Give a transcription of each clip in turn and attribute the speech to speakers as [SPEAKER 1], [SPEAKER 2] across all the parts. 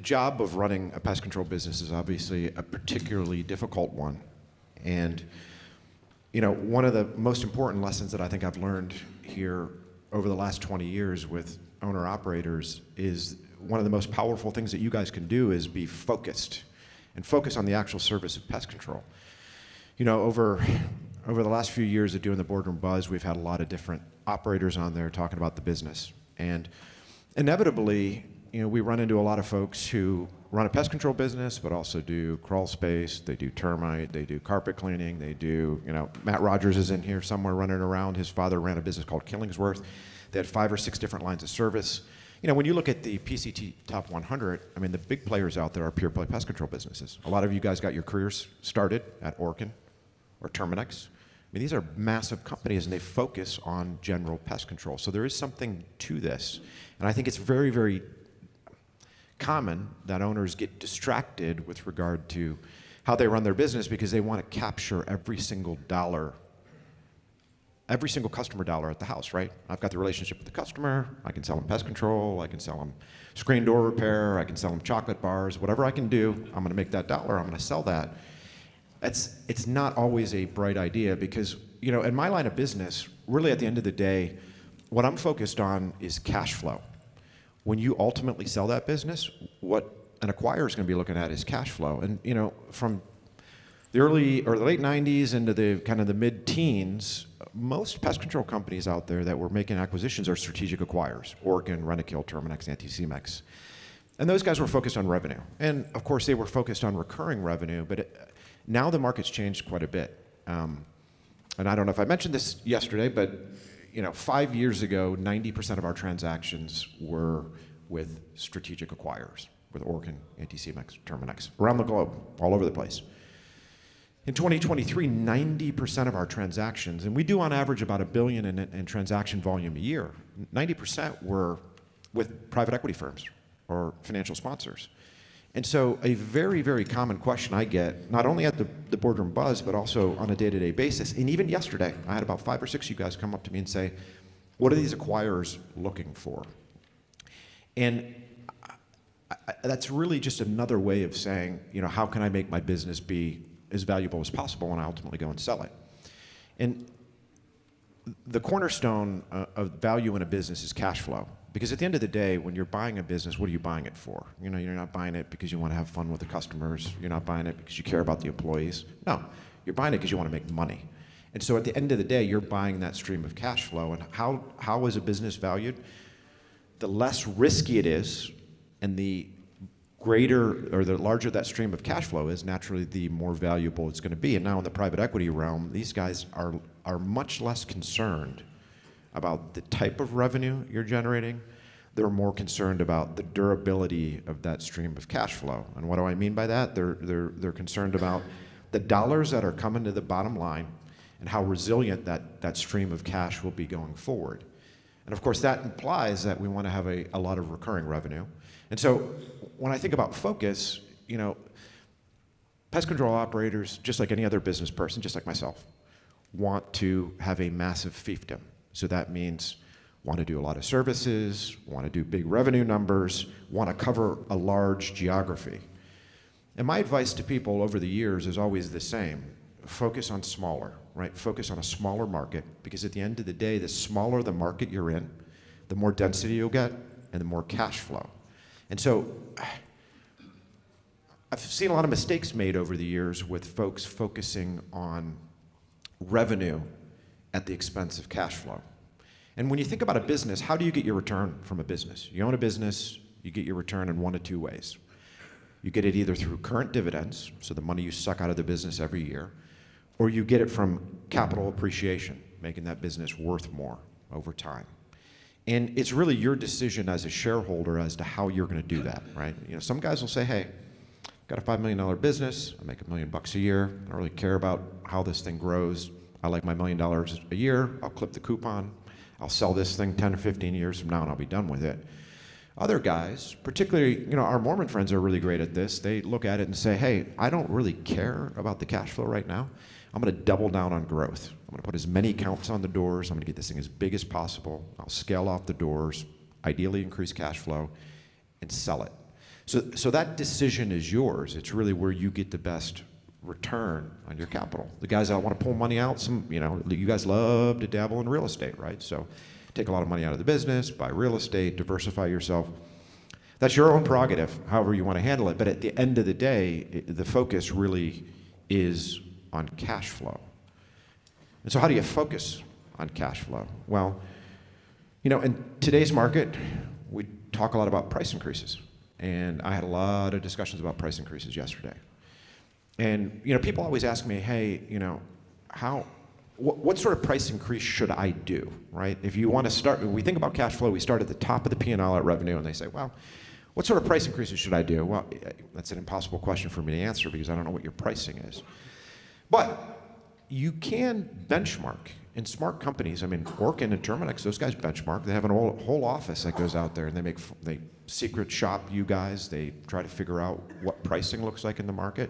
[SPEAKER 1] job of running a pest control business is obviously a particularly difficult one. And one of the most important lessons that I think I've learned here over the last 20 years with owner-operators is one of the most powerful things that you guys can do is be focused and focus on the actual service of pest control. Over the last few years of doing the Boardroom Buzz, we've had a lot of different operators on there talking about the business. And inevitably, we run into a lot of folks who run a pest control business, but also do crawl space, they do termite, they do carpet cleaning, they do, Matt Rogers is in here somewhere running around. His father ran a business called Killingsworth. They had 5 or 6 different lines of service. When you look at the PCT Top 100, the big players out there are pure play pest control businesses. A lot of you guys got your careers started at Orkin or Terminix. These are massive companies and they focus on general pest control. So there is something to this. And I think it's very, very common that owners get distracted with regard to how they run their business because they want to capture every single dollar, every single customer dollar at the house, right? I've got the relationship with the customer, I can sell them pest control, I can sell them screen door repair, I can sell them chocolate bars, whatever I can do, I'm gonna make that dollar, I'm gonna sell that. It's not always a bright idea because, in my line of business, really at the end of the day, what I'm focused on is cash flow. When you ultimately sell that business, what an acquirer is going to be looking at is cash flow. And from the early or the late 90s into the kind of the mid-teens, most pest control companies out there that were making acquisitions are strategic acquirers: Orkin, Rentokil, Terminix, anticimex. And those guys were focused on revenue. And of course, they were focused on recurring revenue, but now the market's changed quite a bit. And I don't know if I mentioned this yesterday, but 5 years ago, 90% of our transactions were with strategic acquirers, with Orkin, anticimex, Terminix, around the globe, all over the place. In 2023, 90% of our transactions, and we do on average about $1 billion in transaction volume a year, 90% were with private equity firms or financial sponsors. And so a very, very common question I get, not only at the Boardroom Buzz, but also on a day-to-day basis, and even yesterday, I had about 5 or 6 of you guys come up to me and say, what are these acquirers looking for? And that's really just another way of saying, how can I make my business be as valuable as possible when I ultimately go and sell it? And the cornerstone of value in a business is cash flow. Because at the end of the day, when you're buying a business, what are you buying it for? You're not buying it because you want to have fun with the customers. You're not buying it because you care about the employees. No, you're buying it because you want to make money. And so at the end of the day, you're buying that stream of cash flow. And how is a business valued? The less risky it is, and the greater or the larger that stream of cash flow is, naturally the more valuable it's going to be. And now in the private equity realm, these guys are much less concerned about the type of revenue you're generating. They're more concerned about the durability of that stream of cash flow. And what do I mean by that? They're concerned about the dollars that are coming to the bottom line and how resilient that stream of cash will be going forward. And of course, that implies that we want to have a lot of recurring revenue. And so when I think about focus, pest control operators, just like any other business person, just like myself, want to have a massive fiefdom. So that means want to do a lot of services, want to do big revenue numbers, want to cover a large geography. And my advice to people over the years is always the same. Focus on smaller, right? Focus on a smaller market, because at the end of the day, the smaller the market you're in, the more density you'll get and the more cash flow. And so I've seen a lot of mistakes made over the years with folks focusing on revenue at the expense of cash flow. And when you think about a business, how do you get your return from a business? You own a business, you get your return in 1 of 2 ways. You get it either through current dividends, so the money you suck out of the business every year, or you get it from capital appreciation, making that business worth more over time. And it's really your decision as a shareholder as to how you're going to do that, right? Some guys will say, hey, got a $5 million business, I make $1 million a year, I don't really care about how this thing grows. I like my $1 million a year, I'll clip the coupon, I'll sell this thing 10 or 15 years from now and I'll be done with it. Other guys, particularly, our Mormon friends are really great at this. They look at it and say, hey, I don't really care about the cash flow right now. I'm going to double down on growth. I'm going to put as many accounts on the doors. I'm going to get this thing as big as possible. I'll scale off the doors, ideally increase cash flow, and sell it. So that decision is yours. It's really where you get the best return on your capital. The guys that want to pull money out, you guys love to dabble in real estate, right? So take a lot of money out of the business, buy real estate, diversify yourself. That's your own prerogative, however you want to handle it. But at the end of the day, the focus really is on cash flow. And so how do you focus on cash flow? Well, in today's market, we talk a lot about price increases. And I had a lot of discussions about price increases yesterday. And people always ask me, hey, what sort of price increase should I do, right? If you want to start, when we think about cash flow, we start at the top of the P&L at revenue, and they say, well, what sort of price increases should I do? Well, that's an impossible question for me to answer because I don't know what your pricing is. But you can benchmark. In smart companies, Orkin and Terminix, those guys benchmark. They have a whole office that goes out there, and they secret shop you guys. They try to figure out what pricing looks like in the market.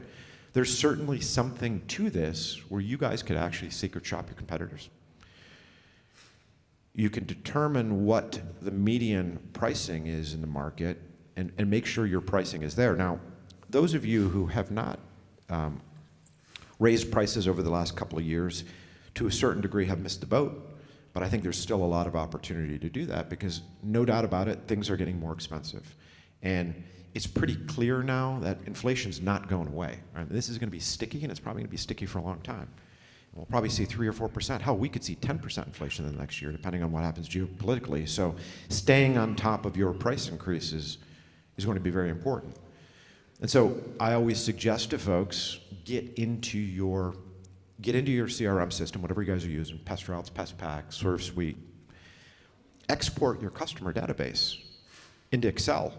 [SPEAKER 1] There's certainly something to this where you guys could actually secret shop your competitors. You can determine what the median pricing is in the market and make sure your pricing is there. Now, those of you who have not raised prices over the last couple of years, to a certain degree have missed the boat, but I think there's still a lot of opportunity to do that because no doubt about it, things are getting more expensive. And it's pretty clear now that inflation's not going away. Right? This is going to be sticky, and it's probably going to be sticky for a long time. And we'll probably see 3 or 4%. Hell, we could see 10% inflation in the next year, depending on what happens geopolitically. So staying on top of your price increases is going to be very important. And so I always suggest to folks, get into your CRM system, whatever you guys are using, Pest Routes, Pest Pack, Serve Suite. Export your customer database into Excel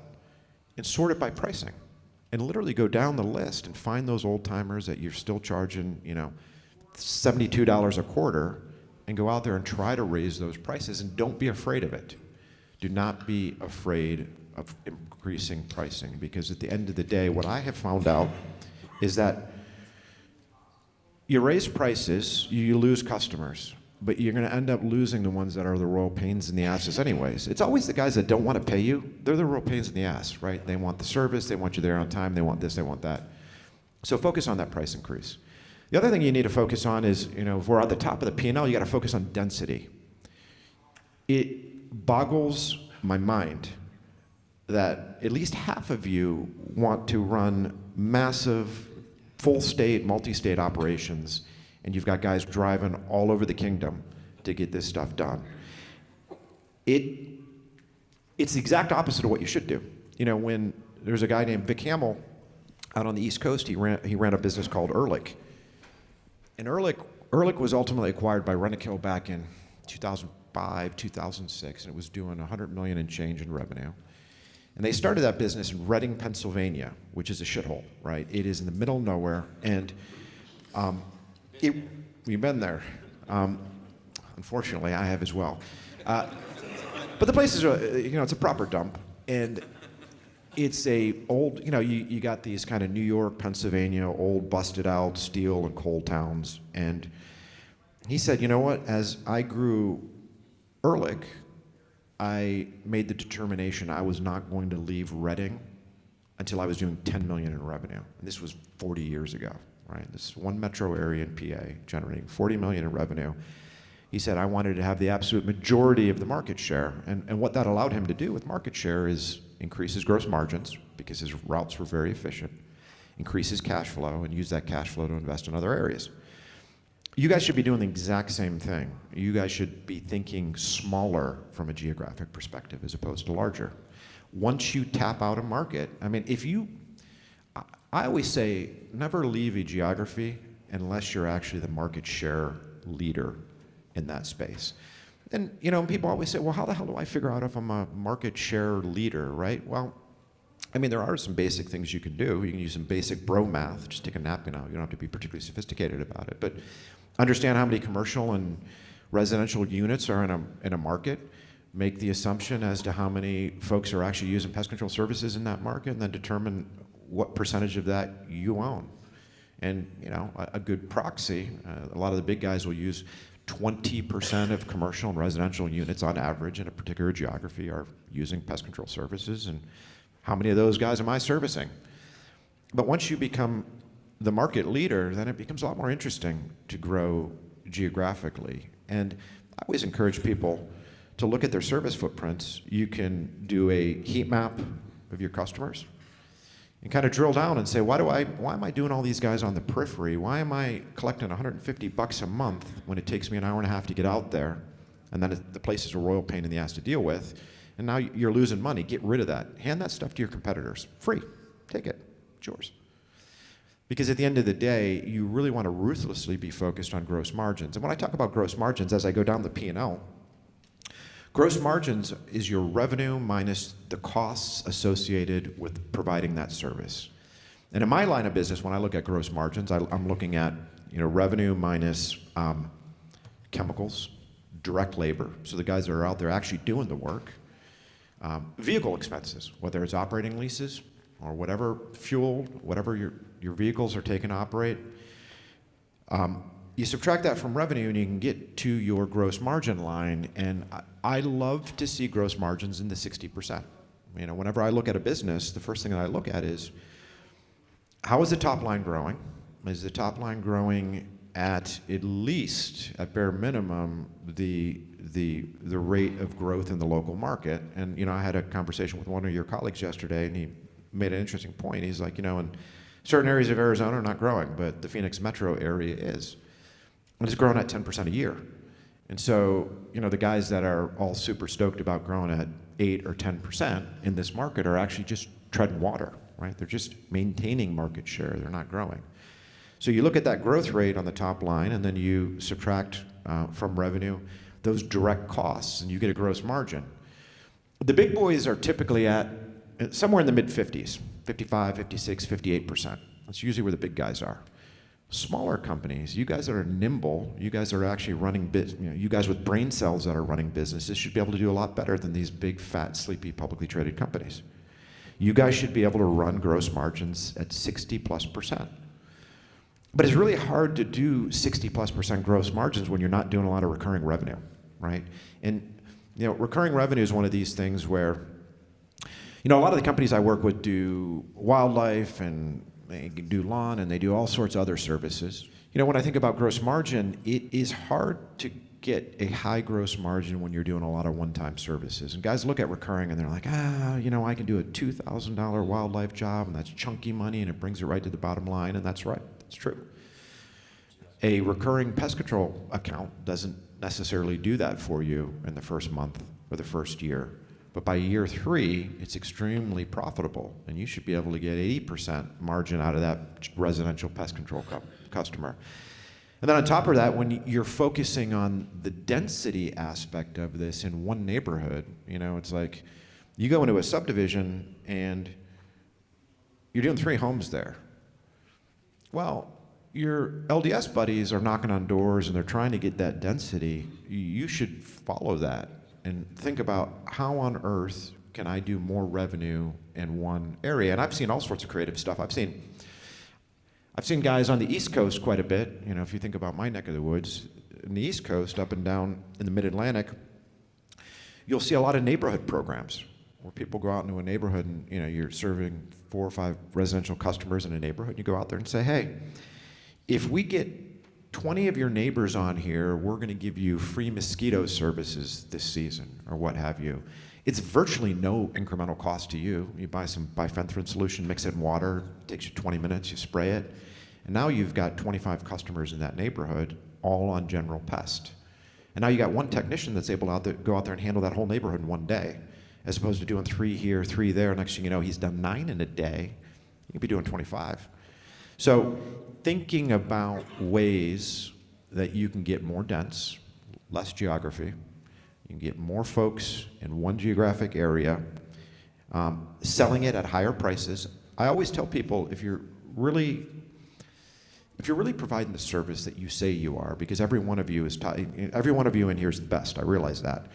[SPEAKER 1] and sort it by pricing. And literally go down the list and find those old timers that you're still charging, $72 a quarter, and go out there and try to raise those prices. And don't be afraid of it. Do not be afraid of increasing pricing, because at the end of the day, what I have found out is that you raise prices, you lose customers, but you're going to end up losing the ones that are the royal pains in the asses anyways. It's always the guys that don't want to pay you. They're the real pains in the ass, right? They want the service, they want you there on time, they want this, they want that. So focus on that price increase. The other thing you need to focus on is, if we're at the top of the P&L, you got to focus on density. It boggles my mind that at least half of you want to run massive full-state, multi-state operations, and you've got guys driving all over the kingdom to get this stuff done. It's the exact opposite of what you should do. When there's a guy named Vic Hamill out on the East Coast, he ran a business called Ehrlich. And Ehrlich was ultimately acquired by Rentokil back in 2005, 2006, and it was doing $100 million and change in revenue. And they started that business in Reading, Pennsylvania, which is a shithole, right? It is in the middle of nowhere, and we've been there. Unfortunately, I have as well. But the place is, it's a proper dump, and it's a old, you got these kind of New York, Pennsylvania, old busted out steel and coal towns. And he said, you know what, as I grew Ehrlich, I made the determination I was not going to leave Reading until I was doing $10 million in revenue. And this was 40 years ago, right? This one metro area in PA generating $40 million in revenue. He said, I wanted to have the absolute majority of the market share. And what that allowed him to do with market share is increase his gross margins, because his routes were very efficient, increase his cash flow, and use that cash flow to invest in other areas. You guys should be doing the exact same thing. You guys should be thinking smaller from a geographic perspective as opposed to larger. Once you tap out a market, I always say, never leave a geography unless you're actually the market share leader in that space. And people always say, well, how the hell do I figure out if I'm a market share leader, right? Well, there are some basic things you can do. You can use some basic bro math. Just take a napkin out. You don't have to be particularly sophisticated about it. But understand how many commercial and residential units are in a market. Make the assumption as to how many folks are actually using pest control services in that market, and then determine what percentage of that you own. And a good proxy, a lot of the big guys will use 20% of commercial and residential units on average in a particular geography are using pest control services, and How many of those guys am I servicing? But once you become the market leader, then it becomes a lot more interesting to grow geographically. And I always encourage people to look at their service footprints. You can do a heat map of your customers and kind of drill down and say, why am I doing all these guys on the periphery? Why am I collecting $150 a month when it takes me an hour and a half to get out there? And then the place is a royal pain in the ass to deal with. And now you're losing money. Get rid of that. Hand that stuff to your competitors. Free. Take it. It's yours. Because at the end of the day, you really want to ruthlessly be focused on gross margins. And when I talk about gross margins, as I go down the P&L, gross margins is your revenue minus the costs associated with providing that service. And in my line of business, when I look at gross margins, I'm looking at revenue minus chemicals, direct labor, so the guys that are out there actually doing the work, vehicle expenses, whether it's operating leases or whatever fuel, whatever your vehicles are taking to operate. You subtract that from revenue and you can get to your gross margin line, and I love to see gross margins in the 60%. Whenever I look at a business, the first thing that I look at is, how is the top line growing? Is the top line growing at least, at bare minimum, the rate of growth in the local market? And I had a conversation with one of your colleagues yesterday, and he made an interesting point. He's like, in certain areas of Arizona are not growing, but the Phoenix metro area is. And it's growing at 10% a year. And so, the guys that are all super stoked about growing at 8 or 10% in this market are actually just treading water, right? They're just maintaining market share. They're not growing. So you look at that growth rate on the top line, and then you subtract from revenue those direct costs, and you get a gross margin. The big boys are typically at somewhere in the mid-50s, 55, 56, 58%. That's usually where the big guys are. Smaller companies, you guys that are nimble, you guys that are actually running you guys with brain cells that are running businesses should be able to do a lot better than these big, fat, sleepy, publicly traded companies. You guys should be able to run gross margins at 60+%. But it's really hard to do 60+% gross margins when you're not doing a lot of recurring revenue, right? And recurring revenue is one of these things where, a lot of the companies I work with do wildlife, and they do lawn, and they do all sorts of other services. When I think about gross margin, it is hard to get a high gross margin when you're doing a lot of one-time services. And guys look at recurring and they're like, I can do a $2,000 wildlife job, and that's chunky money, and it brings it right to the bottom line, and that's right, that's true. A recurring pest control account doesn't necessarily do that for you in the first month or the first year. But by year 3, it's extremely profitable, and you should be able to get 80% margin out of that residential pest control customer. And then on top of that, when you're focusing on the density aspect of this in one neighborhood, it's like you go into a subdivision and you're doing 3 homes there. Well, your LDS buddies are knocking on doors and they're trying to get that density. You should follow that and think about, how on earth can I do more revenue in one area? And I've seen all sorts of creative stuff. I've seen guys on the East Coast quite a bit. If you think about my neck of the woods, in the East Coast, up and down in the Mid-Atlantic, you'll see a lot of neighborhood programs where people go out into a neighborhood and you're serving 4 or 5 residential customers in a neighborhood. And you go out there and say, hey, if we get 20 of your neighbors on here, we're going to give you free mosquito services this season, or what have you. It's virtually no incremental cost to you. You buy some bifenthrin solution, mix it in water, it takes you 20 minutes, you spray it, and now you've got 25 customers in that neighborhood, all on general pest. And now you got one technician that's able to go out there and handle that whole neighborhood in one day, as opposed to doing 3 here, 3 there. Next thing you know, he's done 9 in a day. You could be doing 25. So thinking about ways that you can get more dense, less geography, you can get more folks in one geographic area, selling it at higher prices. I always tell people, if you're really providing the service that you say you are, because every one of you in here is the best, I realize that.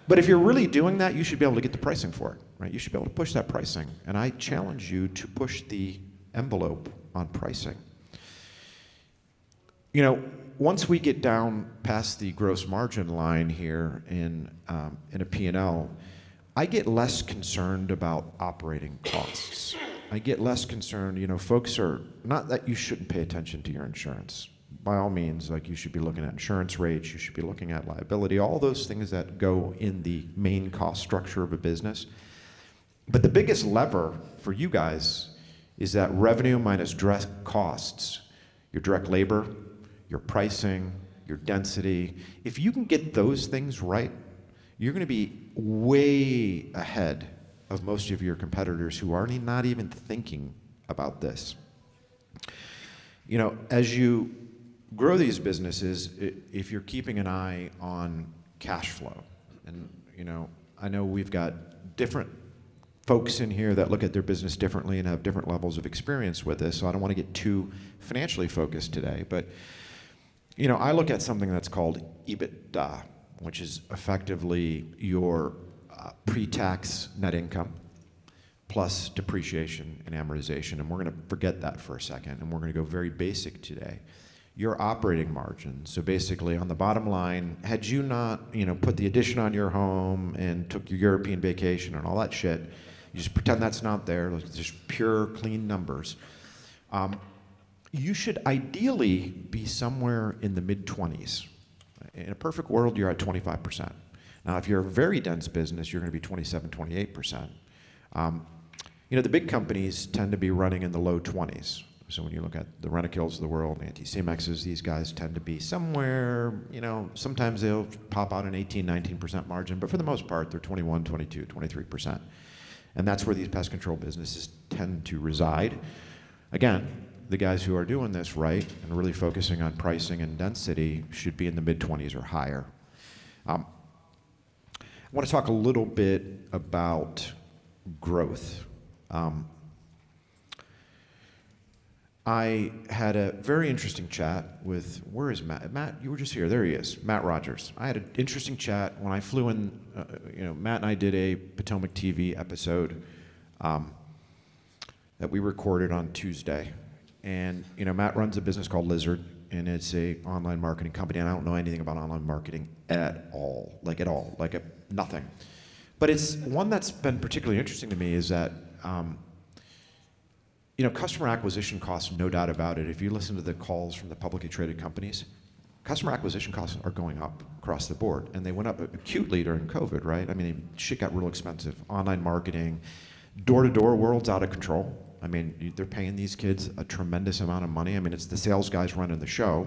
[SPEAKER 1] But if you're really doing that, you should be able to get the pricing for it, right? You should be able to push that pricing. And I challenge you to push the envelope on pricing. Once we get down past the gross margin line here in a P&L, I get less concerned about operating costs. I get less concerned, folks are, not that you shouldn't pay attention to your insurance. By all means, like you should be looking at insurance rates, you should be looking at liability, all those things that go in the main cost structure of a business. But the biggest lever for you guys is that revenue minus direct costs, your direct labor, your pricing, your density. If you can get those things right, you're going to be way ahead of most of your competitors who are not even thinking about this. As you grow these businesses, if you're keeping an eye on cash flow, and I know we've got different folks in here that look at their business differently and have different levels of experience with this, so I don't want to get too financially focused today, but I look at something that's called EBITDA, which is effectively your pre-tax net income plus depreciation and amortization, and we're going to forget that for a second, and we're going to go very basic today. Your operating margin, so basically on the bottom line, had you not put the addition on your home and took your European vacation and all that shit, you just pretend that's not there, just pure clean numbers, you should ideally be somewhere in the mid-20s. In a perfect world, you're at 25%. Now, if you're a very dense business, you're going to be 27, 28%. The big companies tend to be running in the low 20s. So when you look at the rentokils of the world, anticimexes, these guys tend to be somewhere, sometimes they'll pop out an 18, 19% margin, but for the most part, they're 21, 22, 23%. And that's where these pest control businesses tend to reside. Again, the guys who are doing this right and really focusing on pricing and density should be in the mid-20s or higher. I want to talk a little bit about growth. I had a very interesting chat with, where is Matt? Matt, you were just here. There he is, Matt Rogers. I had an interesting chat when I flew in. Matt and I did a Potomac TV episode that we recorded on Tuesday. And Matt runs a business called Lizard, and it's a online marketing company. And I don't know anything about online marketing at all, like nothing. But it's one that's been particularly interesting to me is that customer acquisition costs, no doubt about it. If you listen to the calls from the publicly traded companies, customer acquisition costs are going up across the board, and they went up acutely during COVID, right? I mean, shit got real expensive. Online marketing, door-to-door world's out of control. I mean, they're paying these kids a tremendous amount of money. I mean, it's the sales guys running the show.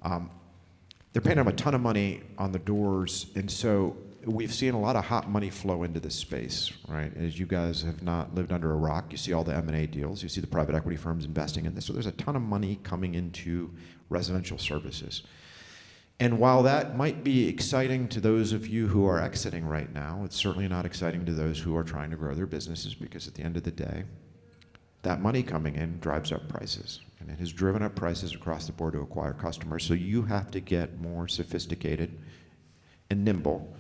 [SPEAKER 1] They're paying them a ton of money on the doors, and so we've seen a lot of hot money flow into this space, right? As you guys have not lived under a rock, you see all the M&A deals, you see the private equity firms investing in this, so there's a ton of money coming into residential services. And while that might be exciting to those of you who are exiting right now, it's certainly not exciting to those who are trying to grow their businesses, because at the end of the day, that money coming in drives up prices. And it has driven up prices across the board to acquire customers, so you have to get more sophisticated and nimble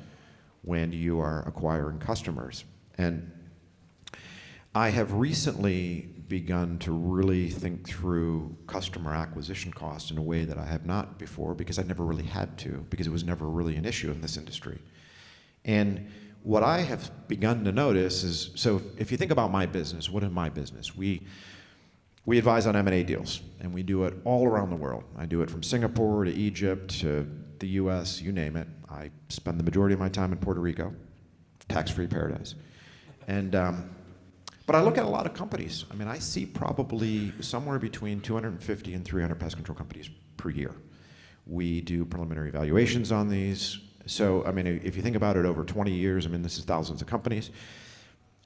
[SPEAKER 1] when you are acquiring customers. And I have recently begun to really think through customer acquisition costs in a way that I have not before, because I never really had to, because it was never really an issue in this industry. And what I have begun to notice is, so if you think about my business, what is my business? We advise on M&A deals, and we do it all around the world. I do it from Singapore to Egypt to the US, you name it. I spend the majority of my time in Puerto Rico, tax-free paradise. And, but I look at a lot of companies. I mean, I see probably somewhere between 250 and 300 pest control companies per year. We do preliminary valuations on these. So, I mean, if you think about it over 20 years, I mean, this is thousands of companies.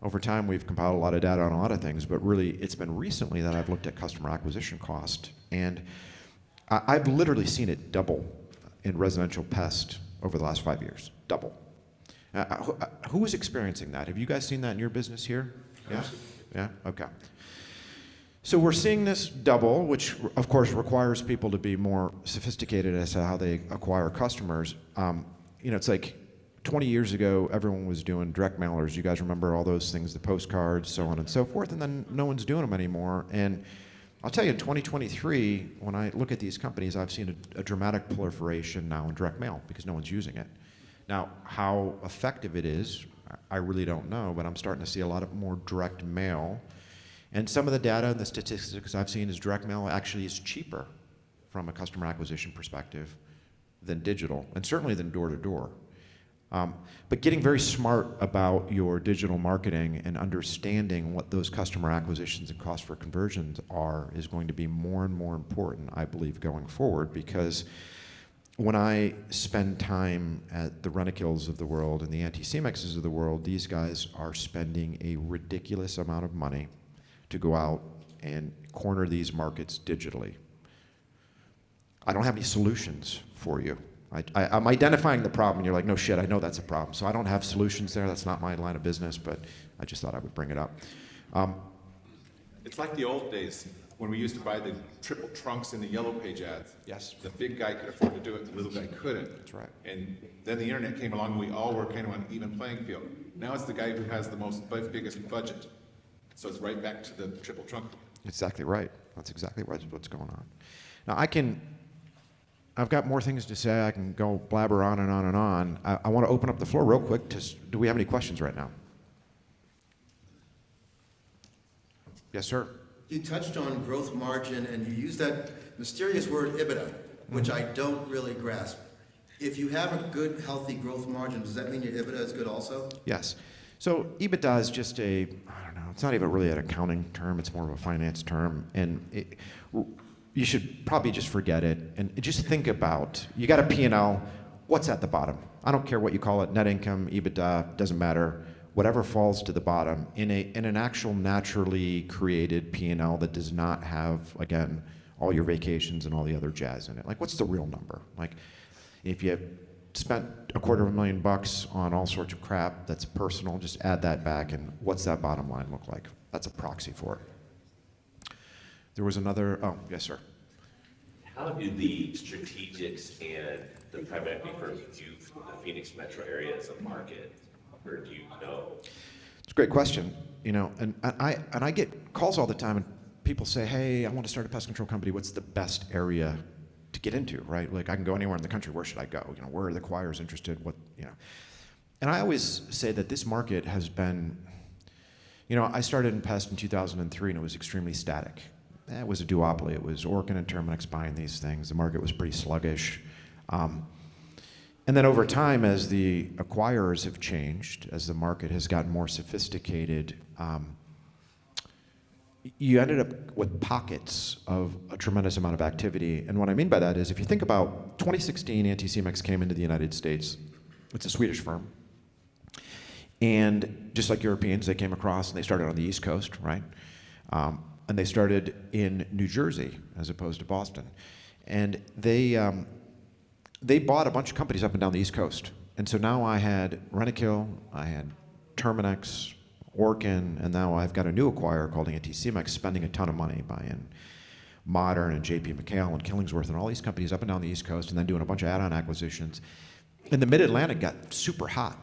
[SPEAKER 1] Over time, we've compiled a lot of data on a lot of things, but really, it's been recently that I've looked at customer acquisition cost, and I've literally seen it double in residential pest over the last 5 years, double. Who is experiencing that? Have you guys seen that in your business here? Yeah? Yeah? Okay. So we're seeing this double, which of course requires people to be more sophisticated as to how they acquire customers. It's like 20 years ago, everyone was doing direct mailers. You guys remember all those things, the postcards, so on and so forth, and then no one's doing them anymore. And I'll tell you, in 2023, when I look at these companies, I've seen a dramatic proliferation now in direct mail because no one's using it. Now, how effective it is, I really don't know, but I'm starting to see a lot of more direct mail. And some of the data and the statistics I've seen is direct mail actually is cheaper from a customer acquisition perspective than digital, and certainly than door-to-door. But getting very smart about your digital marketing and understanding what those customer acquisitions and cost for conversions are is going to be more and more important, I believe, going forward, because when I spend time at the rentokils of the world and the antisemexes of the world, these guys are spending a ridiculous amount of money to go out and corner these markets digitally. I don't have any solutions for you. I'm identifying the problem, and you're like, no shit, I know that's a problem. So I don't have solutions there. That's not my line of business, but I just thought I would bring it up.
[SPEAKER 2] It's like the old days when we used to buy the triple trunks in the yellow page ads.
[SPEAKER 1] Yes.
[SPEAKER 2] The big guy could afford to do it, the little guy couldn't.
[SPEAKER 1] That's right.
[SPEAKER 2] And then the internet came along, and we all were kind of on an even playing field. Now it's the guy who has the biggest budget. So it's right back to the triple trunk.
[SPEAKER 1] Exactly right. That's exactly what's going on. Now I've got more things to say. I can go blabber on and on and on. I want to open up the floor real quick. Do we have any questions right now? Yes, sir.
[SPEAKER 3] You touched on growth margin, and you used that mysterious word EBITDA, which I don't really grasp. If you have a good, healthy growth margin, does that mean your EBITDA is good also?
[SPEAKER 1] Yes. So EBITDA is just I don't know, it's not even really an accounting term. It's more of a finance term. And you should probably just forget it and just think about, you got a P&L, what's at the bottom? I don't care what you call it, net income, EBITDA, doesn't matter. Whatever falls to the bottom in an actual naturally created P&L that does not have, again, all your vacations and all the other jazz in it. Like, what's the real number? Like, if you spent $250,000 on all sorts of crap that's personal, just add that back, and what's that bottom line look like? That's a proxy for it. There was another, oh, yes, sir.
[SPEAKER 4] How do the strategics and the private equity firms view the Phoenix metro area as a market, or do you know?
[SPEAKER 1] It's a great question, and I get calls all the time, and people say, hey, I want to start a pest control company. What's the best area to get into, right? Like, I can go anywhere in the country. Where should I go? Where are the acquirers interested? And I always say that this market has been, I started in pest in 2003, and it was extremely static. It was a duopoly. It was Orkin and Terminix buying these things. The market was pretty sluggish. And then over time, as the acquirers have changed, as the market has gotten more sophisticated, you ended up with pockets of a tremendous amount of activity. And what I mean by that is, if you think about 2016, anticimex came into the United States. It's a Swedish firm. And just like Europeans, they came across and they started on the East Coast, right? And they started in New Jersey as opposed to Boston. And they bought a bunch of companies up and down the East Coast. And so now I had rentokil, I had terminix, orkin, and now I've got a new acquirer called anticimex spending a ton of money buying Modern and JP McHale and Killingsworth and all these companies up and down the East Coast, and then doing a bunch of add-on acquisitions. And the Mid-Atlantic got super hot.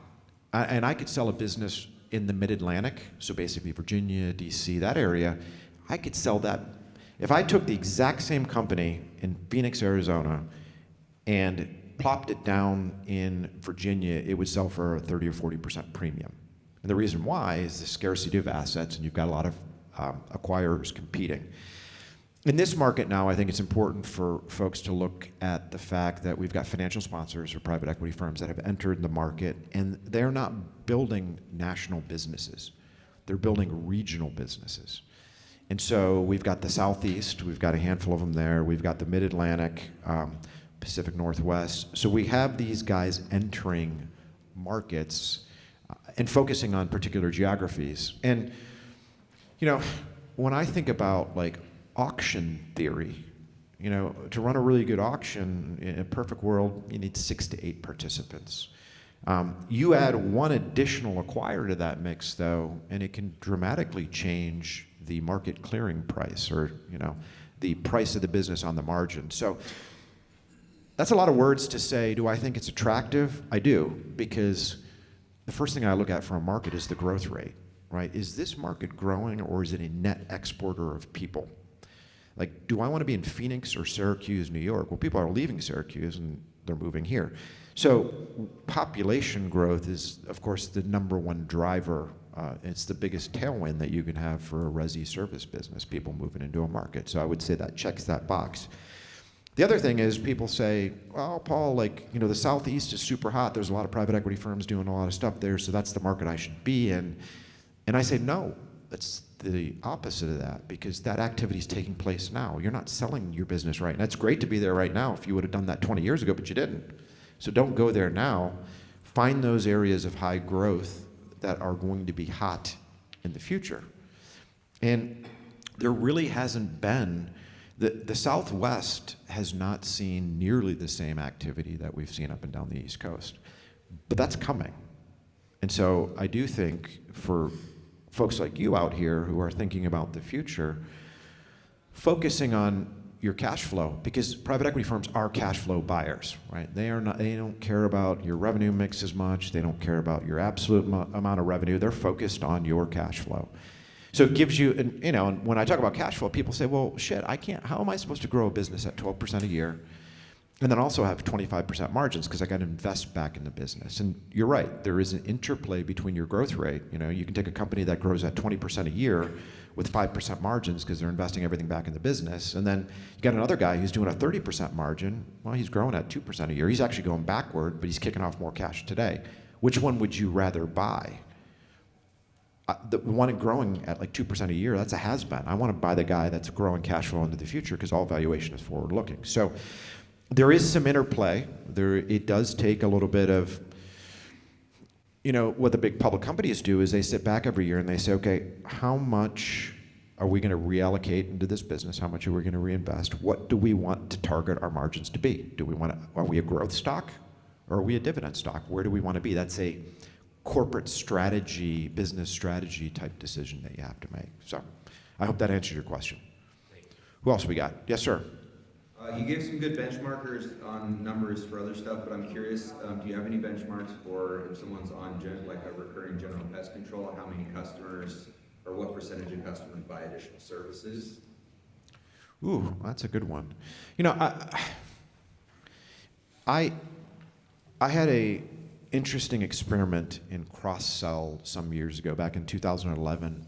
[SPEAKER 1] And I could sell a business in the Mid-Atlantic, so basically Virginia, DC, that area. I could sell that. If I took the exact same company in Phoenix, Arizona, and plopped it down in Virginia, it would sell for a 30 or 40% premium. And the reason why is the scarcity of assets, and you've got a lot of acquirers competing. In this market now, I think it's important for folks to look at the fact that we've got financial sponsors or private equity firms that have entered the market, and they're not building national businesses. They're building regional businesses. And so we've got the Southeast, we've got a handful of them there, we've got the Mid-Atlantic, Pacific Northwest. So we have these guys entering markets and focusing on particular geographies. And, when I think about like auction theory, to run a really good auction in a perfect world, you need 6 to 8 participants. You add one additional acquirer to that mix, though, and it can dramatically change the market clearing price, or the price of the business on the margin. So that's a lot of words to say, do I think it's attractive? I do, because the first thing I look at for a market is the growth rate, right? Is this market growing, or is it a net exporter of people? Like, do I want to be in Phoenix or Syracuse, New York? Well, people are leaving Syracuse and they're moving here. So population growth is, of course, the number one driver. It's the biggest tailwind that you can have for a resi service business, people moving into a market. So I would say that checks that box. The other thing is people say, well, Paul, like, you know, the Southeast is super hot. There's a lot of private equity firms doing a lot of stuff there, so that's the market I should be in. And I say, no, it's the opposite of that, because that activity is taking place now. You're not selling your business right now. It's great to be there right now if you would have done that 20 years ago, but you didn't. So don't go there now. Find those areas of high growth that are going to be hot in the future. And there really hasn't been, the Southwest has not seen nearly the same activity that we've seen up and down the East Coast. But that's coming. And so I do think for folks like you out here who are thinking about the future, focusing on your cash flow, because private equity firms are cash flow buyers, right? They don't care about your revenue mix as much. They don't care about your absolute amount of revenue. They're focused on your cash flow. So it gives you, and, you know, when I talk about cash flow, people say, well, shit, how am I supposed to grow a business at 12% a year and then also have 25% margins, because I got to invest back in the business? And you're right, there is an interplay between your growth rate. You know, you can take a company that grows at 20% a year with 5% margins because they're investing everything back in the business. And then you got another guy who's doing a 30% margin. Well, he's growing at 2% a year. He's actually going backward, but he's kicking off more cash today. Which one would you rather buy? The one growing at like 2% a year, that's a has-been. I want to buy the guy that's growing cash flow into the future, because all valuation is forward-looking. So there is some interplay. It does take a little bit of, you know, what the big public companies do is they sit back every year and they say, okay, how much are we going to reallocate into this business? How much are we going to reinvest? What do we want to target our margins to be? Are we a growth stock or are we a dividend stock? Where do we want to be? That's a corporate strategy, business strategy type decision that you have to make. So I hope that answers your question. Who else we got? Yes, sir.
[SPEAKER 5] You gave some good benchmarkers on numbers for other stuff, but I'm curious, do you have any benchmarks for if someone's on like a recurring general pest control, how many customers or what percentage of customers buy additional services?
[SPEAKER 1] Ooh, that's a good one. You know, I had a interesting experiment in cross-sell some years ago, back in 2011.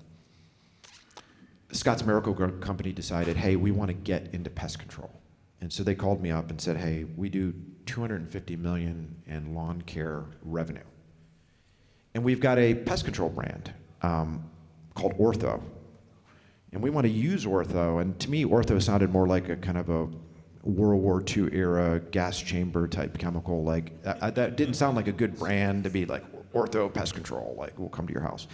[SPEAKER 1] Scott's Miracle-Gro company decided, hey, we want to get into pest control. And so they called me up and said, hey, we do $250 million in lawn care revenue. And we've got a pest control brand called Ortho. And we want to use Ortho. And to me, Ortho sounded more like a kind of a World War II era gas chamber type chemical. Like that didn't sound like a good brand to be like Ortho Pest Control, like we'll come to your house.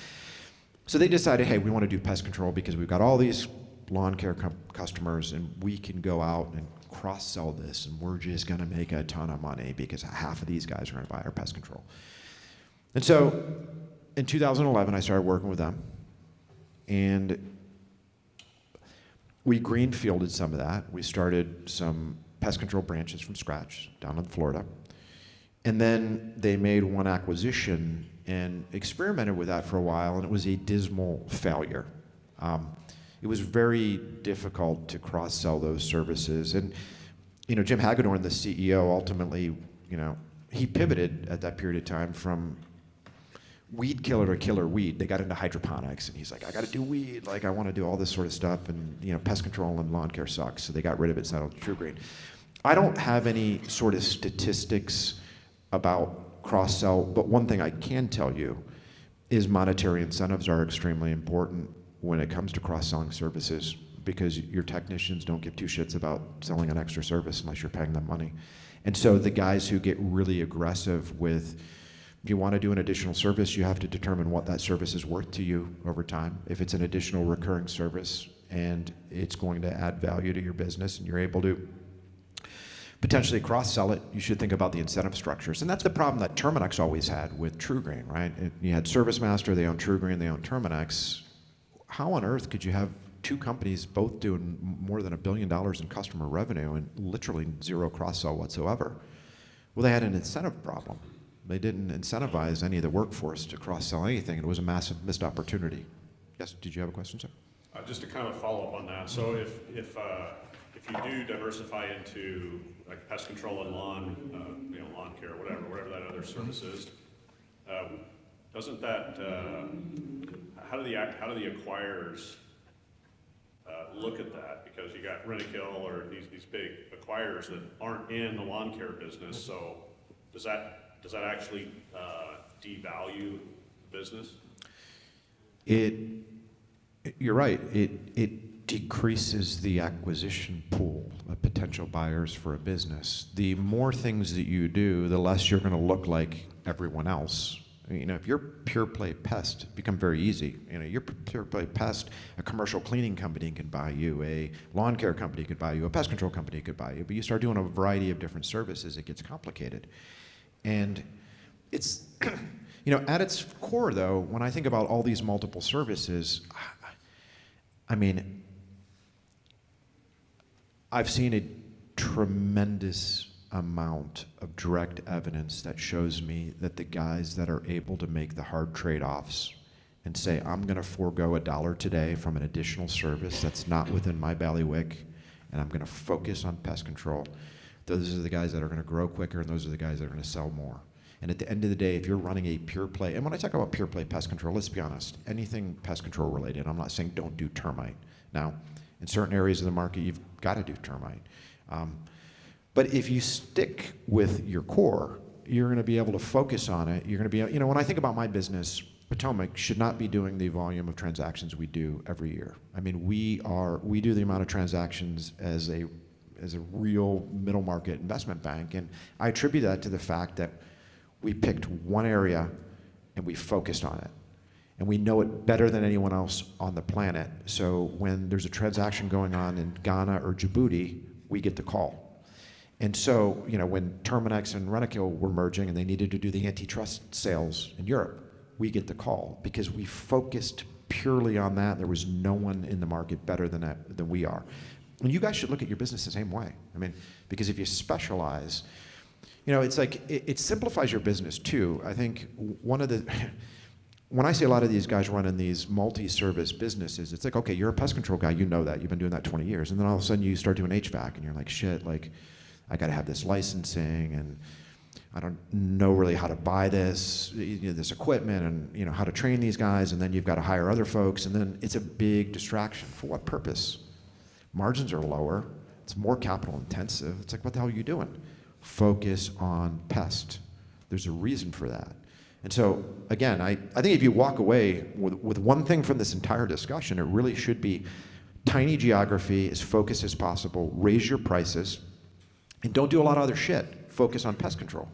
[SPEAKER 1] So they decided, hey, we want to do pest control because we've got all these lawn care customers and we can go out and cross-sell this and we're just going to make a ton of money because half of these guys are going to buy our pest control. And so in 2011, I started working with them, and we greenfielded some of that. We started some pest control branches from scratch down in Florida. And then they made one acquisition and experimented with that for a while, and it was a dismal failure. It was very difficult to cross-sell those services. And, you know, Jim Hagedorn, the CEO, ultimately, you know, he pivoted at that period of time from weed killer to killer weed. They got into hydroponics, and he's like, I got to do weed. Like, I want to do all this sort of stuff, and, you know, pest control and lawn care sucks. So they got rid of it, settled True Green. I don't have any sort of statistics about cross-sell, but one thing I can tell you is monetary incentives are extremely important when it comes to cross-selling services, because your technicians don't give two shits about selling an extra service unless you're paying them money. And so the guys who get really aggressive with, if you want to do an additional service, you have to determine what that service is worth to you over time. If it's an additional recurring service and it's going to add value to your business and you're able to potentially cross-sell it, you should think about the incentive structures. And that's the problem that Terminix always had with True Green, right? You had ServiceMaster, they own True Green, they own Terminix. How on earth could you have two companies both doing more than $1 billion in customer revenue and literally zero cross-sell whatsoever? Well, they had an incentive problem. They didn't incentivize any of the workforce to cross-sell anything. It was a massive missed opportunity. Yes, did you have a question, sir?
[SPEAKER 6] Just to kind of follow up on that. So if if you do diversify into like pest control and lawn, lawn care, whatever that other service is, doesn't that, how do the acquirers look at that? Because you got rentokil or these big acquirers that aren't in the lawn care business, so does that actually devalue the business?
[SPEAKER 1] You're right. It decreases the acquisition pool of potential buyers for a business. The more things that you do, the less you're going to look like everyone else. If you're pure play pest, it becomes very easy. You're pure play pest, a commercial cleaning company can buy you, a lawn care company could buy you, a pest control company could buy you, but you start doing a variety of different services, it gets complicated. And it's, at its core though, when I think about all these multiple services, I've seen a tremendous amount of direct evidence that shows me that the guys that are able to make the hard trade-offs and say, I'm going to forego $1 today from an additional service that's not within my bailiwick, and I'm going to focus on pest control, those are the guys that are going to grow quicker, and those are the guys that are going to sell more. And at the end of the day, if you're running a pure play, and when I talk about pure play pest control, let's be honest, anything pest control related, I'm not saying don't do termite. Now, in certain areas of the market, you've got to do termite. But if you stick with your core, you're going to be able to focus on it. You're going to be, when I think about my business, Potomac should not be doing the volume of transactions we do every year. We do the amount of transactions as a real middle market investment bank, and I attribute that to the fact that we picked one area and we focused on it. And we know it better than anyone else on the planet. So when there's a transaction going on in Ghana or Djibouti, we get the call. And so, when Terminix and Rentokil were merging and they needed to do the antitrust sales in Europe, we get the call because we focused purely on that. There was no one in the market better than we are. And you guys should look at your business the same way. Because if you specialize, it's like, it simplifies your business too. I think when I see a lot of these guys running these multi-service businesses, it's like, okay, you're a pest control guy, you know that, you've been doing that 20 years, and then all of a sudden you start doing HVAC, and you're like, shit, I got to have this licensing, and I don't know really how to buy this, this equipment, and how to train these guys, and then you've got to hire other folks, and then it's a big distraction. For what purpose? Margins are lower, it's more capital intensive. It's like, what the hell are you doing? Focus on pest. There's a reason for that. And so, again, I think if you walk away with one thing from this entire discussion, it really should be tiny geography, as focused as possible, raise your prices, and don't do a lot of other shit. Focus on pest control.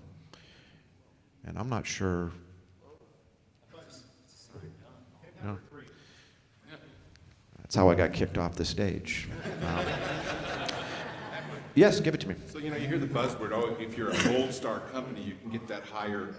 [SPEAKER 1] And I'm not sure. No. That's how I got kicked off the stage. Yes, give it to me.
[SPEAKER 2] So, you hear the buzzword, if you're a gold star company, you can get that higher,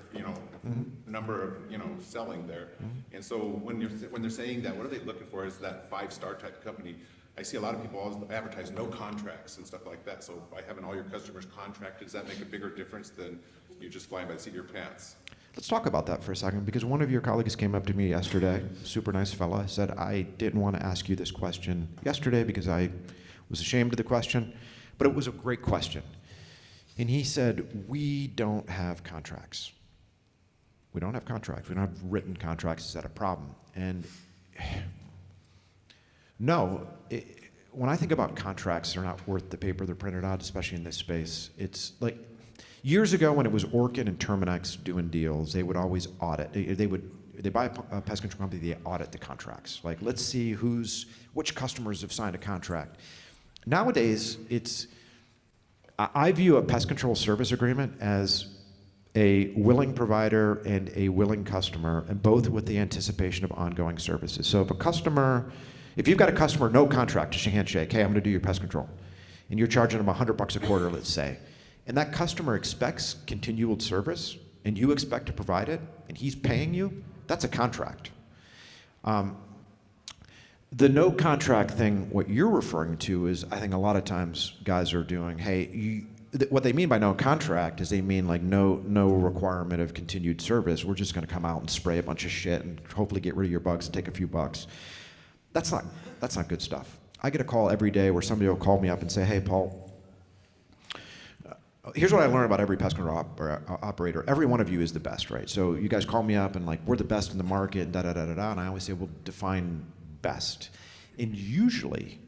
[SPEAKER 2] number of, selling there. And so when they're saying that, what are they looking for? Is that 5-star type company? I see a lot of people always advertise no contracts and stuff like that. So by having all your customers contracted, does that make a bigger difference than you just flying by the seat of your pants?
[SPEAKER 1] Let's talk about that for a second, because one of your colleagues came up to me yesterday, super nice fella, said, I didn't want to ask you this question yesterday because I was ashamed of the question, but it was a great question. And he said, we don't have contracts. We don't have contracts. We don't have written contracts. Is that a problem? And no, when I think about contracts, they're not worth the paper they're printed on, especially in this space. It's like, years ago when it was Orkin and Terminix doing deals, they would always audit. They buy a pest control company, they audit the contracts. Like, let's see which customers have signed a contract. Nowadays, I view a pest control service agreement as a willing provider and a willing customer, and both with the anticipation of ongoing services. So if you've got a customer, no contract, just a handshake, hey, I'm gonna do your pest control, and you're charging them $100 a quarter, let's say, and that customer expects continual service, and you expect to provide it, and he's paying you, that's a contract. The no contract thing, what you're referring to is, I think a lot of times guys are doing, hey, what they mean by no contract is they mean like no requirement of continued service. We're just gonna come out and spray a bunch of shit and hopefully get rid of your bugs and take a few bucks. That's not good stuff. I get a call every day where somebody will call me up and say, hey, Paul, here's what I learned about every pest control operator. Every one of you is the best, right? So you guys call me up and like, we're the best in the market, and da-da-da-da-da, and I always say, well, define best. And usually,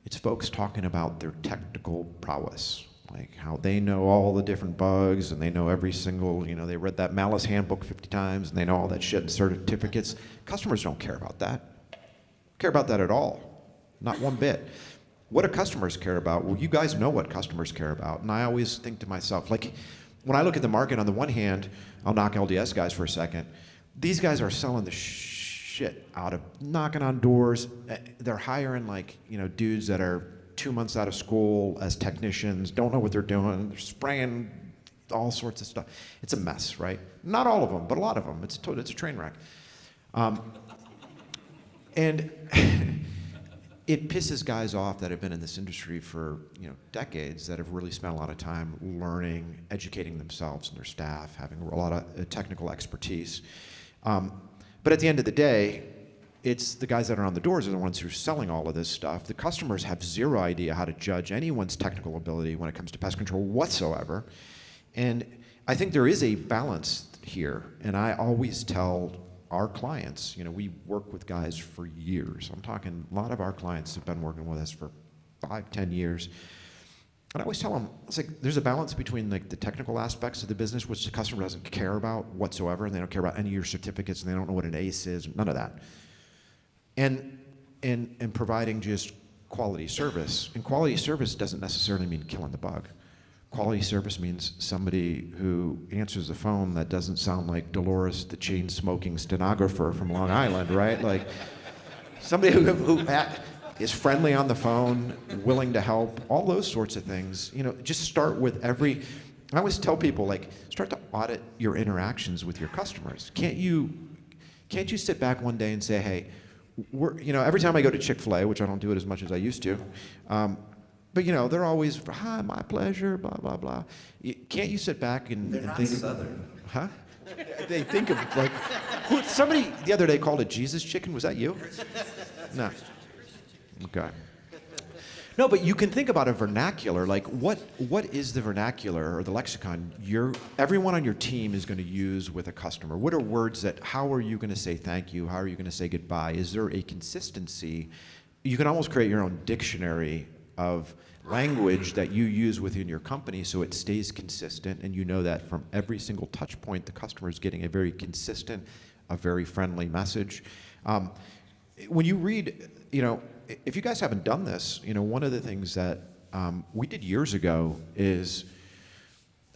[SPEAKER 1] it's folks talking about their technical prowess, like how they know all the different bugs, and they know every single, they read that Malice handbook 50 times, and they know all that shit and certificates. Customers don't care about that. Care about that at all. Not one bit. What do customers care about? Well, you guys know what customers care about. And I always think to myself, like, when I look at the market, on the one hand, I'll knock LDS guys for a second. These guys are selling the shit out of knocking on doors. They're hiring, like, dudes that are 2 months out of school as technicians, don't know what they're doing. They're spraying all sorts of stuff. It's a mess, right? Not all of them, but a lot of them. It's a train wreck. And it pisses guys off that have been in this industry for decades, that have really spent a lot of time learning, educating themselves and their staff, having a lot of technical expertise. But at the end of the day, it's the guys that are on the doors are the ones who are selling all of this stuff. The customers have zero idea how to judge anyone's technical ability when it comes to pest control whatsoever. And I think there is a balance here. And I always tell our clients, we work with guys for years. I'm talking, a lot of our clients have been working with us for 5, 10 years. And I always tell them, it's like, there's a balance between like the technical aspects of the business, which the customer doesn't care about whatsoever, and they don't care about any of your certificates, and they don't know what an ACE is, none of that. And providing just quality service. And quality service doesn't necessarily mean killing the bug. Quality service means somebody who answers the phone that doesn't sound like Dolores, the chain-smoking stenographer from Long Island, right? Like, somebody who is friendly on the phone, willing to help, all those sorts of things. Just start with I always tell people, like, start to audit your interactions with your customers. Can't you sit back one day and say, hey, every time I go to Chick-fil-A, which I don't do it as much as I used to, but they're always, hi, my pleasure, blah, blah, blah. Can't you sit back and think?
[SPEAKER 3] Southern.
[SPEAKER 1] Huh? They think of, like, somebody the other day called it Jesus chicken. Was that you? No. Okay. No, but you can think about a vernacular. Like, what is the vernacular or the lexicon everyone on your team is going to use with a customer? What are words how are you going to say thank you? How are you going to say goodbye? Is there a consistency? You can almost create your own dictionary of language that you use within your company so it stays consistent, and you know that from every single touch point, the customer is getting a very consistent, a very friendly message. When you read, if you guys haven't done this, one of the things that we did years ago is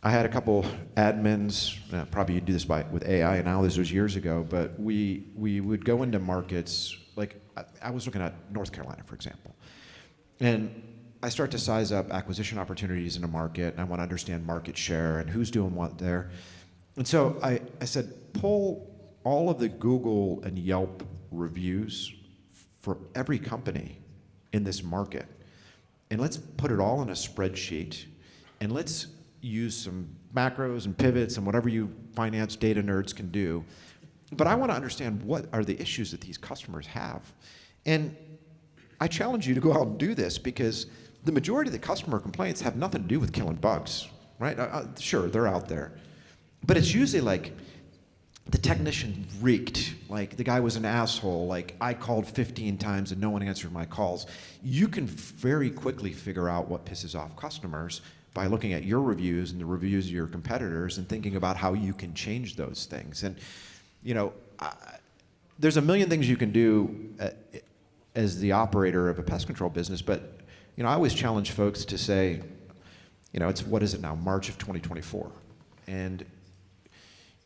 [SPEAKER 1] I had a couple admins, probably you'd do this with AI now, this was years ago, but we would go into markets, like I was looking at North Carolina, for example, and I start to size up acquisition opportunities in a market, and I want to understand market share and who's doing what there. And so I said, pull all of the Google and Yelp reviews for every company in this market, and let's put it all in a spreadsheet, and let's use some macros and pivots and whatever you finance data nerds can do. But I want to understand what are the issues that these customers have. And I challenge you to go out and do this, because the majority of the customer complaints have nothing to do with killing bugs, right? Sure, they're out there. But it's usually like, the technician reeked, like the guy was an asshole, like I called 15 times and no one answered my calls. You can very quickly figure out what pisses off customers by looking at your reviews and the reviews of your competitors and thinking about how you can change those things. And there's a million things you can do as the operator of a pest control business, but I always challenge folks to say, what is it now, March of 2024, and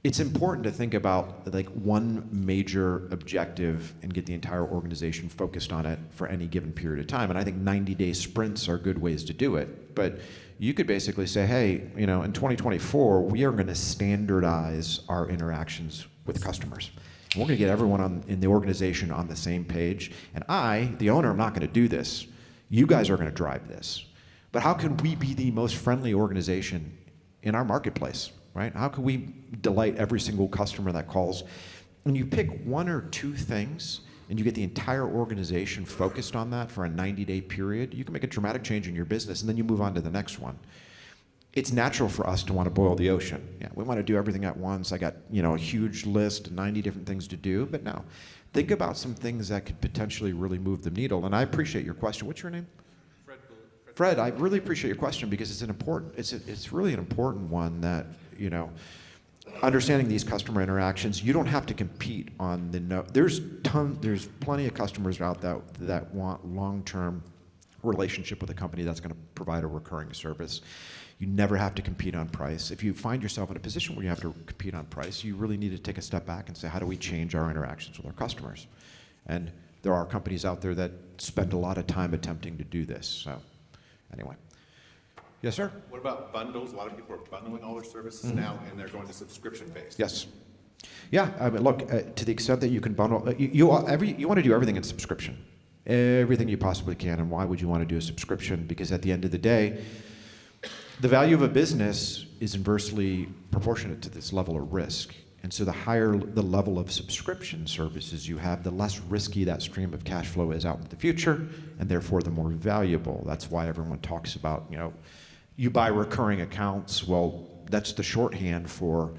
[SPEAKER 1] it's important to think about like one major objective and get the entire organization focused on it for any given period of time. And I think 90-day sprints are good ways to do it. But you could basically say, hey, in 2024, we are going to standardize our interactions with customers. And we're going to get everyone in the organization on the same page. And I, the owner, am not going to do this. You guys are going to drive this. But how can we be the most friendly organization in our marketplace? Right? How can we delight every single customer that calls? When you pick one or two things and you get the entire organization focused on that for a 90-day period, you can make a dramatic change in your business, and then you move on to the next one. It's natural for us to want to boil the ocean. Yeah, we want to do everything at once. I got, a huge list, 90 different things to do, but no. Think about some things that could potentially really move the needle, and I appreciate your question. What's your name? Fred, I really appreciate your question because it's really an important one that, understanding these customer interactions, you don't have to compete on there's plenty of customers out there that want long-term relationship with a company that's going to provide a recurring service. You never have to compete on price. If you find yourself in a position where you have to compete on price, you really need to take a step back and say, how do we change our interactions with our customers? And there are companies out there that spend a lot of time attempting to do this. So anyway. Yes, sir?
[SPEAKER 2] What about bundles? A lot of people are bundling all their services now, and they're going to subscription-based.
[SPEAKER 1] Yes. Yeah, I mean, look, to the extent that you can bundle, you want to do everything in subscription. Everything you possibly can, and why would you want to do a subscription? Because at the end of the day, the value of a business is inversely proportionate to this level of risk. And so the higher the level of subscription services you have, the less risky that stream of cash flow is out in the future, and therefore the more valuable. That's why everyone talks about, you buy recurring accounts. Well, that's the shorthand for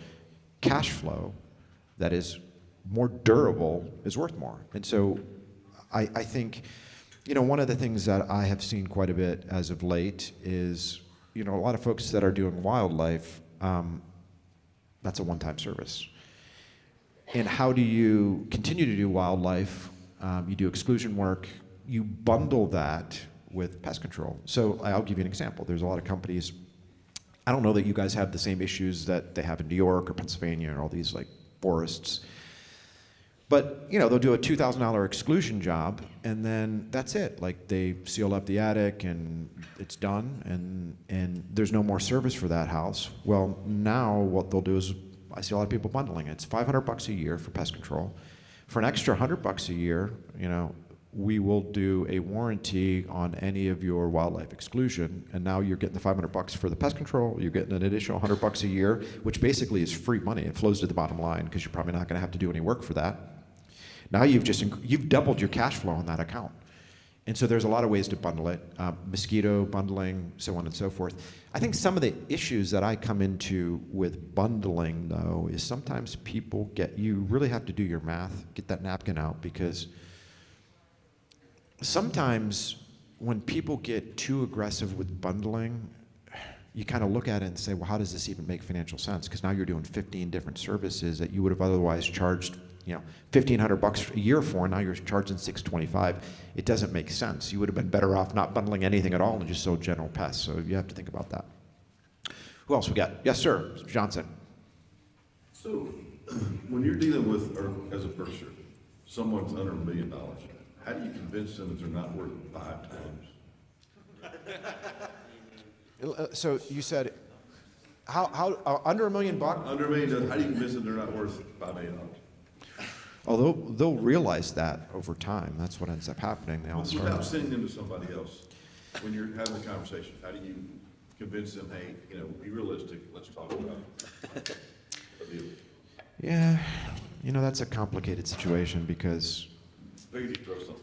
[SPEAKER 1] cash flow that is more durable, is worth more. And so I think, one of the things that I have seen quite a bit as of late is, a lot of folks that are doing wildlife, that's a one-time service. And how do you continue to do wildlife? You do exclusion work. You bundle that with pest control. So I'll give you an example. There's a lot of companies, I don't know that you guys have the same issues that they have in New York or Pennsylvania and all these like forests. But they'll do a $2,000 exclusion job, and then that's it. Like they seal up the attic, and it's done, and there's no more service for that house. Well, now what they'll do is, I see a lot of people bundling it. It's $500 a year for pest control. For an extra $100 a year, we will do a warranty on any of your wildlife exclusion, and now you're getting the $500 for the pest control. You're getting an additional $100 a year, which basically is free money. It flows to the bottom line because you're probably not going to have to do any work for that. Now you've doubled your cash flow on that account. And so there's a lot of ways to bundle it, mosquito bundling, so on and so forth. I think some of the issues that I come into with bundling, though, is sometimes you really have to do your math, get that napkin out, because sometimes when people get too aggressive with bundling, you kind of look at it and say, well, how does this even make financial sense? Because now you're doing 15 different services that you would have otherwise charged $1,500 a year for, and now you're charging $625. It doesn't make sense. You would have been better off not bundling anything at all and just sold general pests. So you have to think about that. Who else we got? Yes, sir. Mr. Johnson.
[SPEAKER 7] So when you're dealing with, or as a purchaser, someone's under $1 million, how do you convince them that they're not worth 5 times?
[SPEAKER 1] So you said, how under $1 million?
[SPEAKER 7] Under $1 million, how do you convince them they're not worth $5 million?
[SPEAKER 1] Oh, they'll realize that over time. That's what ends up happening. They all
[SPEAKER 7] Without sending them to somebody else, when you're having a conversation, how do you convince them, hey, be realistic, let's talk about a deal?
[SPEAKER 1] Yeah, that's a complicated situation because,
[SPEAKER 7] Maybe you throw something.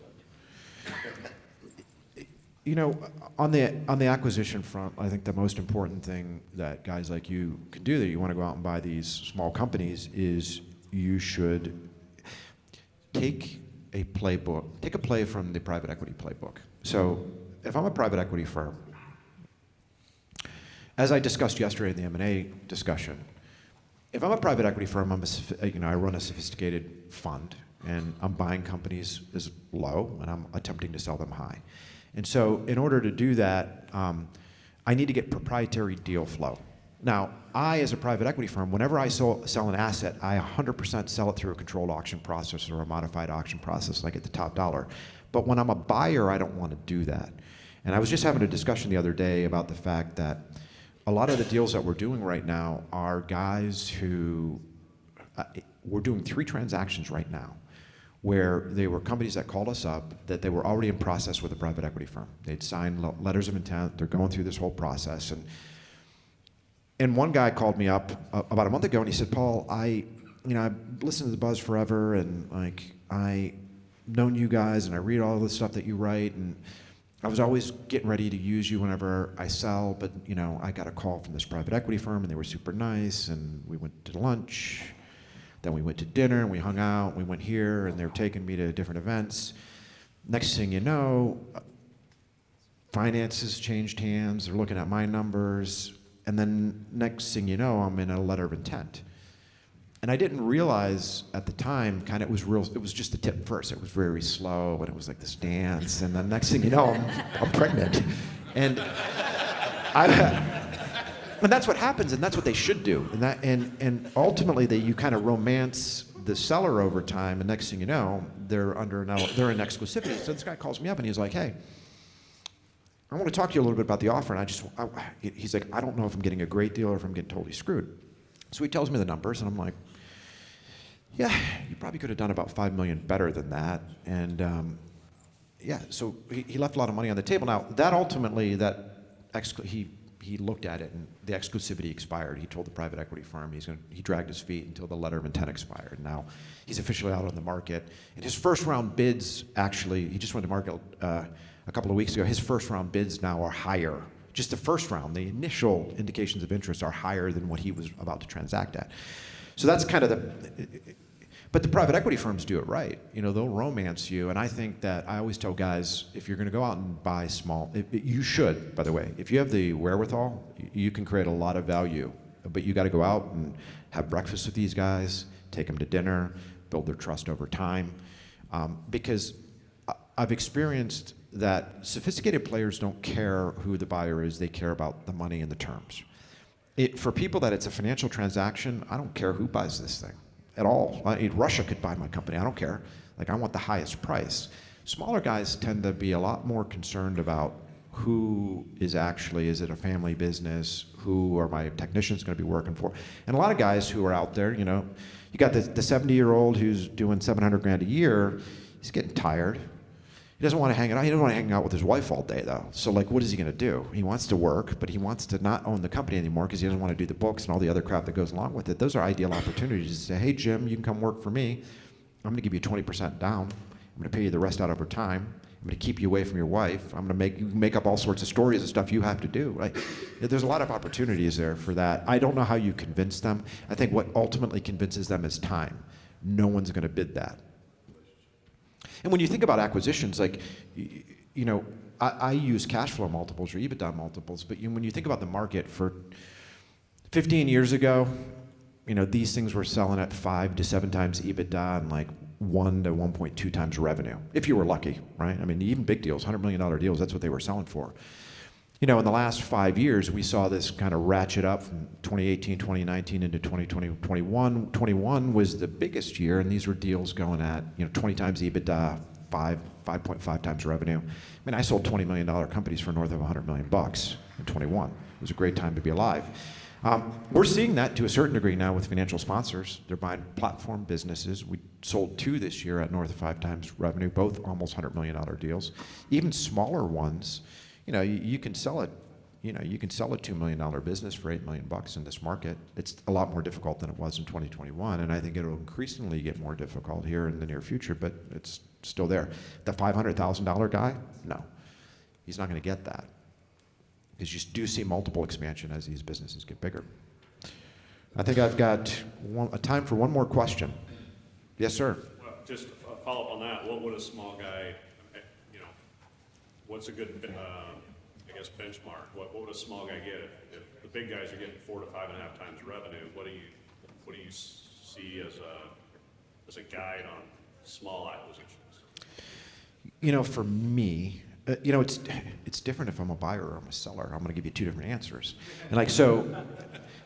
[SPEAKER 1] on the acquisition front, I think the most important thing that guys like you can do, that you want to go out and buy these small companies, is you should take a play from the private equity playbook. So if I'm a private equity firm, as I discussed yesterday in the M&A discussion, if I'm a private equity firm, I run a sophisticated fund, and I'm buying companies as low, and I'm attempting to sell them high. And so in order to do that, I need to get proprietary deal flow. Now, I, as a private equity firm, whenever I sell an asset, I 100% sell it through a controlled auction process or a modified auction process, and I get the top dollar. But when I'm a buyer, I don't want to do that. And I was just having a discussion the other day about the fact that a lot of the deals that we're doing right now are guys who, we're doing 3 transactions right now, where they were companies that called us up that they were already in process with a private equity firm. They'd signed letters of intent, they're going through this whole process. And one guy called me up about a month ago, and he said, Paul, I've listened to the buzz forever, and known you guys, and I read all the stuff that you write, and I was always getting ready to use you whenever I sell, but you know, I got a call from this private equity firm, and they were super nice, and we went to lunch, then we went to dinner, and we hung out, we went here, and they were taking me to different events. Next thing you know, finances changed hands, they're looking at my numbers, and then next thing you know, I'm in a letter of intent. And I didn't realize at the time, it was just the tip first. It was very slow, and it was like this dance, and then next thing you know, I'm pregnant. And and that's what happens, and that's what they should do. And ultimately, you kind of romance the seller over time, and next thing you know, they're in exclusivity. So this guy calls me up, and he's like, hey, I want to talk to you a little bit about the offer, and he's like, I don't know if I'm getting a great deal or if I'm getting totally screwed. So he tells me the numbers, and I'm like, yeah, you probably could have done about $5 million better than that. And yeah, so he left a lot of money on the table. Now, that ultimately, he looked at it, and the exclusivity expired. He told the private equity firm he dragged his feet until the letter of intent expired. Now, he's officially out on the market. And his first round bids, actually, he just went to market a couple of weeks ago. His first round bids now are higher. Just the first round, the initial indications of interest are higher than what he was about to transact at. So that's kind of but the private equity firms do it right. You know, they'll romance you, and I think that I always tell guys, if you're going to go out and buy small, you should, by the way. If you have the wherewithal, you can create a lot of value, but you got to go out and have breakfast with these guys, take them to dinner, build their trust over time, because I've experienced that sophisticated players don't care who the buyer is, they care about the money and the terms. For people that it's a financial transaction, I don't care who buys this thing at all. Russia could buy my company, I don't care. Like, I want the highest price. Smaller guys tend to be a lot more concerned about who is it a family business, who are my technicians going to be working for? And a lot of guys who are out there, you know, you got the 70-year-old who's doing 700 grand a year, he's getting tired. He doesn't want to hang out. He doesn't want to hang out with his wife all day, though. So, like, what is he going to do? He wants to work, but he wants to not own the company anymore because he doesn't want to do the books and all the other crap that goes along with it. Those are ideal opportunities to say, hey, Jim, you can come work for me. I'm going to give you 20% down. I'm going to pay you the rest out over time. I'm going to keep you away from your wife. I'm going to make up all sorts of stories and stuff you have to do. Right? There's a lot of opportunities there for that. I don't know how you convince them. I think what ultimately convinces them is time. No one's going to bid that. And when you think about acquisitions, like, you know, I use cash flow multiples or EBITDA multiples, but when you think about the market for 15 years ago, you know, these things were selling at 5 to 7 times EBITDA and like 1 to 1.2 times revenue, if you were lucky, right? I mean, even big deals, $100 million deals, that's what they were selling for. You know, in the last 5 years, we saw this kind of ratchet up from 2018, 2019 into 2020, 21. 21 was the biggest year, and these were deals going at, you know, 20 times EBITDA, 5.5 times revenue. I mean, I sold $20 million companies for north of $100 million in 21. It was a great time to be alive. We're seeing that to a certain degree now with financial sponsors. They're buying platform businesses. We sold 2 this year at north of 5 times revenue, both almost $100 million deals. Even smaller ones, you know, you can sell it. You know, you can sell a $2 million business for $8 million in this market. It's a lot more difficult than it was in 2021, and I think it'll increasingly get more difficult here in the near future, but it's still there. The $500,000 guy, no. He's not going to get that, because you do see multiple expansion as these businesses get bigger. I think I've got a time for one more question. Yes, sir.
[SPEAKER 6] Well, just a follow up on that. What would a small guy, you know, what's a good, I guess, benchmark? What would a small guy get if the big guys are getting 4 to 5.5 times revenue? What do you see as a guide on small acquisitions?
[SPEAKER 1] You know, for me, you know, it's different if I'm a buyer or I'm a seller. I'm going to give you 2 different answers. And like, so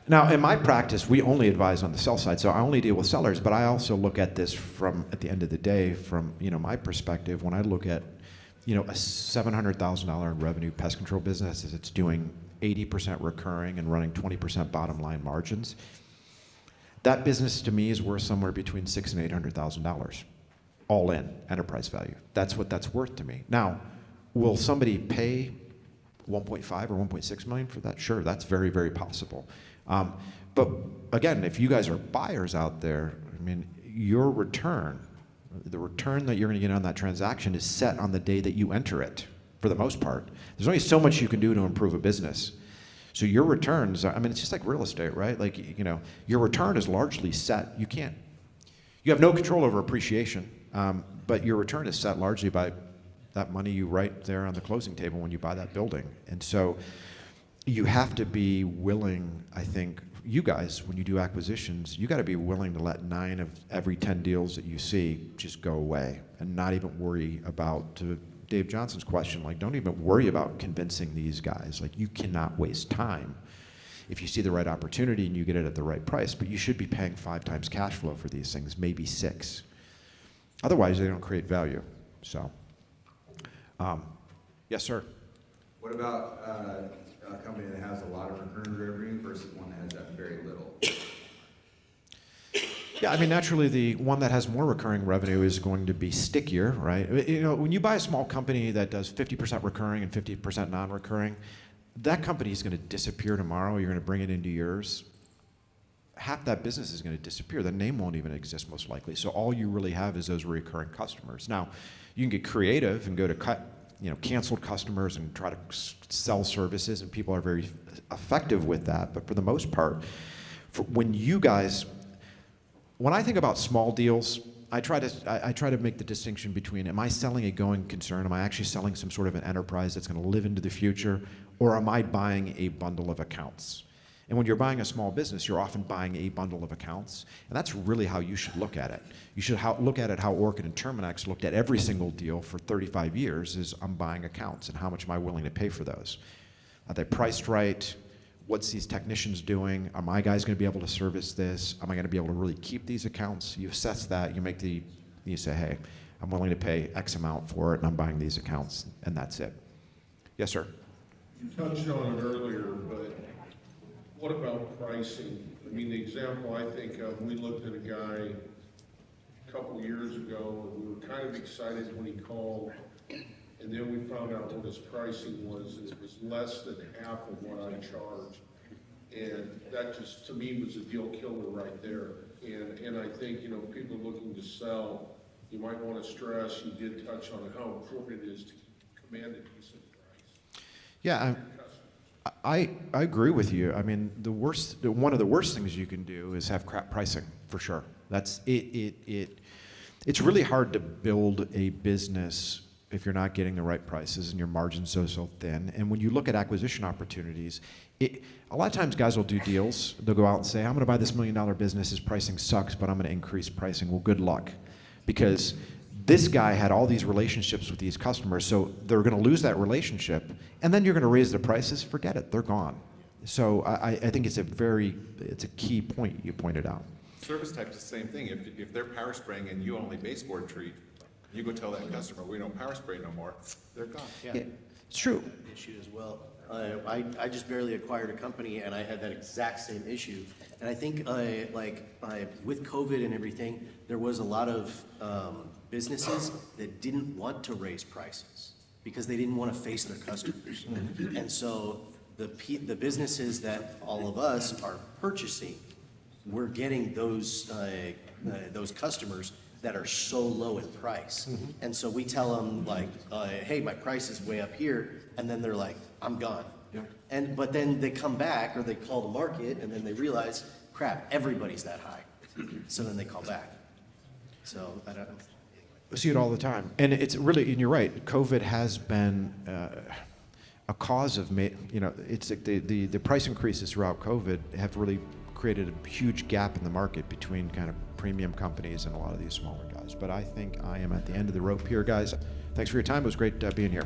[SPEAKER 1] now in my practice, we only advise on the sell side, so I only deal with sellers, but I also look at this from, at the end of the day, from, you know, my perspective, when I look at, you know, a $700,000 in revenue pest control business, as it's doing 80% recurring and running 20% bottom line margins, that business to me is worth somewhere between $600,000 and $800,000, all in enterprise value. That's what that's worth to me. Now, will somebody pay 1.5 or 1.6 million for that? Sure, that's very, very possible. But again, if you guys are buyers out there, I mean, your return The return that you're going to get on that transaction is set on the day that you enter it, for the most part. There's only so much you can do to improve a business. So your returns, I mean, it's just like real estate, right? Like, you know, your return is largely set. You have no control over appreciation, but your return is set largely by that money you write there on the closing table when you buy that building. And so you have to be willing, I think, you guys, when you do acquisitions, you got to be willing to let 9 of every 10 deals that you see just go away and not even worry about, to Dave Johnson's question, like, don't even worry about convincing these guys. Like, you cannot waste time if you see the right opportunity and you get it at the right price, but you should be paying 5 times cash flow for these things, maybe 6. Otherwise, they don't create value. So, yes, sir.
[SPEAKER 5] What about a company that has a lot of recurring revenue versus one that has that very little?
[SPEAKER 1] Yeah, I mean, naturally, the one that has more recurring revenue is going to be stickier, right? You know, when you buy a small company that does 50% recurring and 50% non-recurring, that company is going to disappear tomorrow. You're going to bring it into yours. Half that business is going to disappear. The name won't even exist, most likely. So all you really have is those recurring customers. Now, you can get creative and go to canceled customers and try to sell services, and people are very effective with that. But for the most part, when I think about small deals, I try to make the distinction between, am I selling a going concern? Am I actually selling some sort of an enterprise that's going to live into the future? Or am I buying a bundle of accounts? And when you're buying a small business, you're often buying a bundle of accounts. And that's really how you should look at it. You should look at it how Orkin and Terminix looked at every single deal for 35 years, is I'm buying accounts, and how much am I willing to pay for those? Are they priced right? What's these technicians doing? Are my guys going to be able to service this? Am I going to be able to really keep these accounts? You assess that, you say, hey, I'm willing to pay X amount for it, and I'm buying these accounts, and that's it. Yes, sir.
[SPEAKER 8] You touched on it earlier, but what about pricing? I mean, the example I think of, we looked at a guy a couple years ago, and we were kind of excited when he called, and then we found out what his pricing was, and it was less than half of what I charged. And that just, to me, was a deal killer right there. And I think, you know, people looking to sell, you might want to stress, you did touch on how important it is to command a decent price.
[SPEAKER 1] Yeah, I agree with you. I mean, one of the worst things you can do is have crap pricing, for sure. That's it's really hard to build a business if you're not getting the right prices and your margin's so thin. And when you look at acquisition opportunities, a lot of times guys will do deals. They'll go out and say, I'm going to buy this $1 million business. His pricing sucks, but I'm going to increase pricing. Well, good luck, because this guy had all these relationships with these customers, so they're going to lose that relationship, and then you're going to raise the prices. Forget it, they're gone. So I think it's a key point you pointed out.
[SPEAKER 2] Service type is the same thing. If they're power spraying and you only baseboard treat, you go tell that customer, we don't power spray no more, they're gone.
[SPEAKER 1] Yeah, it's true.
[SPEAKER 9] Issue as well. I just barely acquired a company, and I had that exact same issue. And I think with COVID and everything, there was a lot of businesses that didn't want to raise prices because they didn't want to face their customers. And so the businesses that all of us are purchasing, we're getting those customers that are so low in price. And so we tell them like, hey, my price is way up here, and then they're like, I'm gone. Yeah. But then they come back, or they call the market, and then they realize, crap, everybody's that high. So then they call back. So I don't know.
[SPEAKER 1] We see it all the time, and it's really, and you're right, COVID has been a cause of, it's like the price increases throughout COVID have really created a huge gap in the market between kind of premium companies and a lot of these smaller guys. But I think I am at the end of the rope here, guys. Thanks for your time. It was great being here.